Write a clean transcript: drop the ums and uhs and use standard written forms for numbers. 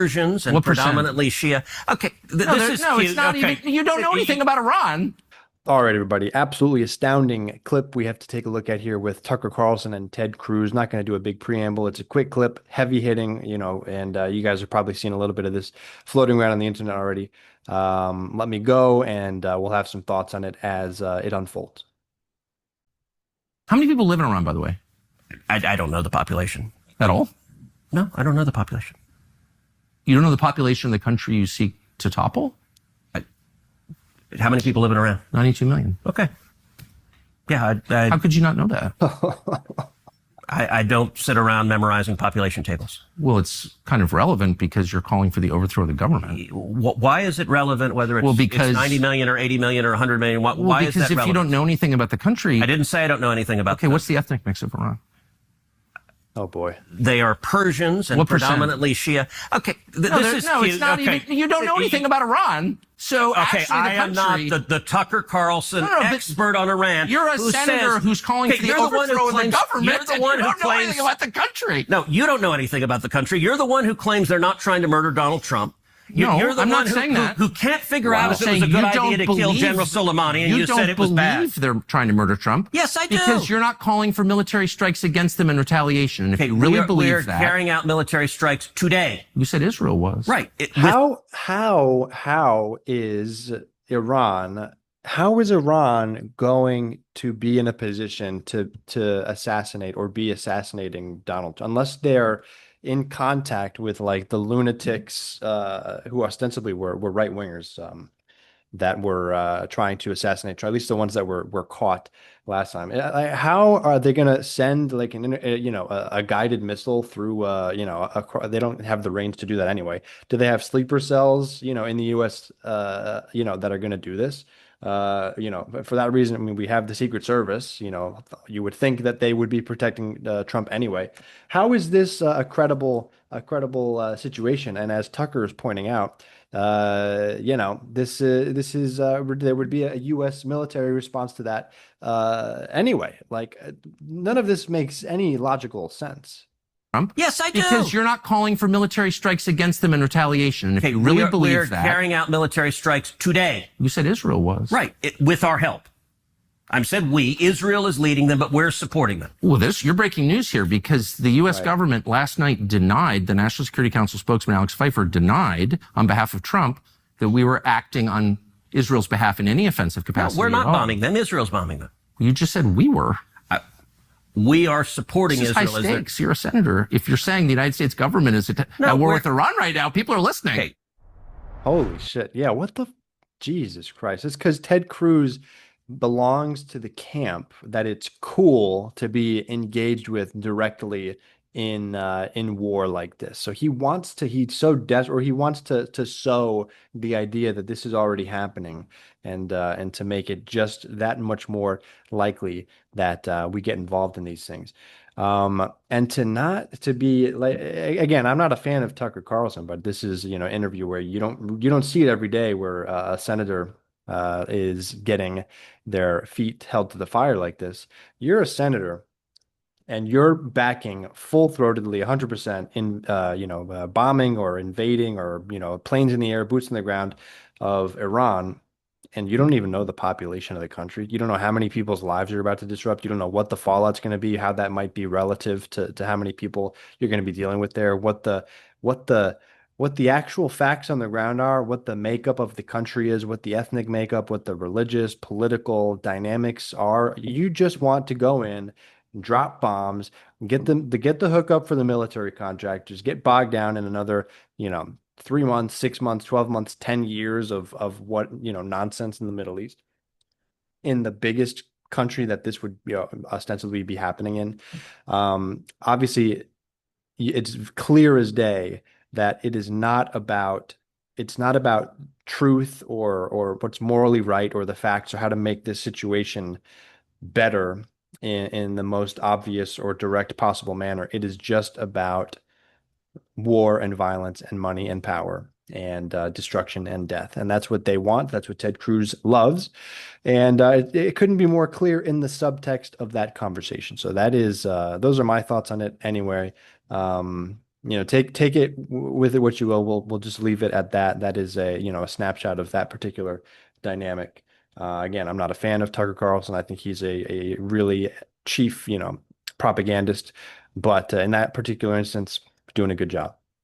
Persians and What percent? predominantly Shia. Okay, It's not even. You don't know anything about Iran. All right, everybody. Absolutely astounding clip we have to take a look at here with Tucker Carlson and Ted Cruz. Not going to do a big preamble. It's a quick clip, heavy hitting, and you guys have probably seen a little bit of this floating around on the internet already. Let me go, and we'll have some thoughts on it as it unfolds. How many people live in Iran, by the way? I don't know the population. At all? No, I don't know the population. You don't know the population of the country you seek to topple? How many people live in Iran? 92 million. Okay. Yeah, How could you not know that? I don't sit around memorizing population tables. Well, it's kind of relevant because you're calling for the overthrow of the government. Why is it relevant whether it's 90 million or 80 million or 100 million? Why is that relevant? Because if you don't know anything about the country... I didn't say I don't know anything about Okay, what's the ethnic mix of Iran? Oh, boy. They are Persians and predominantly Shia. Okay, it's not even... You don't know anything about Iran. So okay, I am not the Tucker Carlson expert on Iran. You're a senator who's calling for the overthrow of the government. You're the one who don't know anything about the country. No, you don't know anything about the country. You're the one who claims they're not trying to murder Donald Trump. You're the I'm one not saying that. Who can't figure out if it was a good idea to kill General Soleimani, and you said it was bad. You don't believe they're trying to murder Trump. Yes, I do. Because you're not calling for military strikes against them in retaliation. And if you really believe that... We're carrying out military strikes today. You said Israel was. Right. How is Iran going to be in a position to assassinate or be assassinating Donald Trump unless they're in contact with like the lunatics who ostensibly were right wingers that were trying to assassinate Trump, at least the ones that were caught last time. How are they going to send like a guided missile through they don't have the range to do that anyway. Do they have sleeper cells in the US that are going to do this? For that reason, I mean, we have the Secret Service, you would think that they would be protecting Trump anyway. How is this a credible situation? And as Tucker is pointing out, this is there would be a U.S. military response to that anyway. Like none of this makes any logical sense. Trump? Yes, I do. Because you're not calling for military strikes against them in retaliation. And if you really believe that... We're carrying out military strikes today. You said Israel was. Right, with our help. I said we. Israel is leading them, but we're supporting them. Well, you're breaking news here because the U.S. government last night denied, the National Security Council spokesman Alex Pfeiffer denied on behalf of Trump that we were acting on Israel's behalf in any offensive capacity. No, we're not bombing them. Israel's bombing them. You just said we were. We are supporting Israel. High stakes. You're a senator. If you're saying the United States government is at war with Iran right now, people are listening. Okay. Holy shit. Yeah, what the... Jesus Christ. It's because Ted Cruz belongs to the camp that it's cool to be engaged with directly in war like this. So he wants to sow the idea that this is already happening and to make it just that much more likely that we get involved in these things. And to be like, again, I'm not a fan of Tucker Carlson, but this is, an interview where you don't see it every day where a senator is getting their feet held to the fire like this. You're a senator and you're backing full-throatedly 100% in bombing or invading or planes in the air, boots on the ground of Iran, and you don't even know the population of the country. You don't know how many people's lives you're about to disrupt. You don't know what the fallout's going to be, how that might be relative to how many people you're going to be dealing with there, what the actual facts on the ground are, what the makeup of the country is, what the ethnic makeup, what the religious, political dynamics are. You just want to go in, drop bombs, get the hookup for the military contractors, get bogged down in another, 3 months, 6 months, 12 months, 10 years of what, nonsense in the Middle East, in the biggest country that this would ostensibly be happening in. Obviously, it's clear as day that it's not about truth or what's morally right or the facts or how to make this situation better in the most obvious or direct possible manner. It is just about war and violence and money and power and destruction and death. And that's what they want. That's what Ted Cruz loves. And it couldn't be more clear in the subtext of that conversation. So that is, those are my thoughts on it anyway. take it with it what you will. We'll just leave it at that. That is a snapshot of that particular dynamic. Again, I'm not a fan of Tucker Carlson. I think he's a really chief, propagandist, but in that particular instance, doing a good job.